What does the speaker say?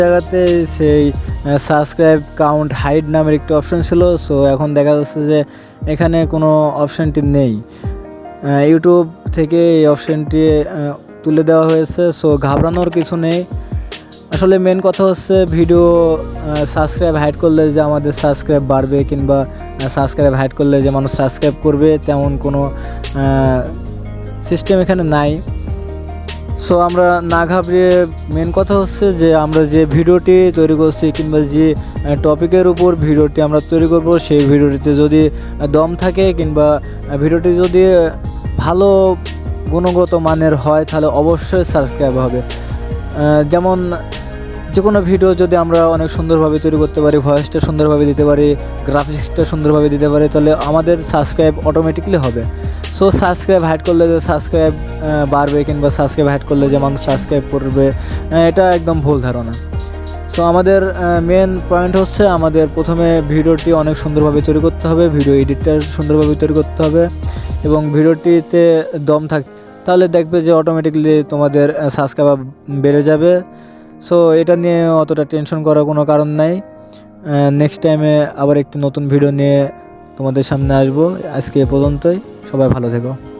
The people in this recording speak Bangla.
জায়গাতে সেই সাবস্ক্রাইব কাউন্ট হাইড নামের একটি অপশন ছিল। সো এখন দেখা যাচ্ছে যে এখানে কোনো অপশানটি নেই, ইউটিউব থেকে এই অপশানটি তুলে দেওয়া হয়েছে। সো ঘাবড়ানোর কিছু নেই। আসলে মেন কথা হচ্ছে ভিডিও সাবস্ক্রাইব হাইড করলে যে আমাদের সাবস্ক্রাইব বাড়বে কিংবা সাবস্ক্রাইব হাইড করলে যে মানুষ সাবস্ক্রাইব করবে তেমন কোনো সিস্টেম এখানে নাই। সো আমরা না ঘাবড়িয়ে মেন কথা হচ্ছে যে আমরা যে ভিডিওটি তৈরি করছি কিংবা যে টপিকের উপর ভিডিওটি আমরা তৈরি করব সেই ভিডিওটিতে যদি দম থাকে কিংবা ভিডিওটি যদি ভালো গুণগত মানের হয় তাহলে অবশ্যই সাবস্ক্রাইব হবে। যেমন যে কোনো ভিডিও যদি আমরা অনেক সুন্দরভাবে তৈরি করতে পারি, ভয়েসটা সুন্দরভাবে দিতে পারি, গ্রাফিক্সটা সুন্দরভাবে দিতে পারি, তাহলে আমাদের সাবস্ক্রাইব অটোমেটিকলি হবে। সো সাবস্ক্রাইব হাইড করলে যে সাবস্ক্রাইব বাড়বে কিংবা সাবস্ক্রাইব হাইড করলে যে মানুষ সাবস্ক্রাইব করবে, এটা একদম ভুল ধারণা। সো আমাদের মেন পয়েন্ট হচ্ছে আমাদের প্রথমে ভিডিওটি অনেক সুন্দরভাবে তৈরি করতে হবে, ভিডিও এডিটটা সুন্দরভাবে তৈরি করতে হবে এবং ভিডিওটিতে দম তাহলে দেখবে যে অটোমেটিকলি তোমাদের সাবস্ক্রাইবার বেড়ে যাবে। সো এটা নিয়ে অতটা টেনশন করার কোনো কারণ নাই। নেক্সট টাইমে আবার একটি নতুন ভিডিও নিয়ে তোমাদের সামনে আসবো। আজকে এ পর্যন্তই, সবাই ভালো থেকো।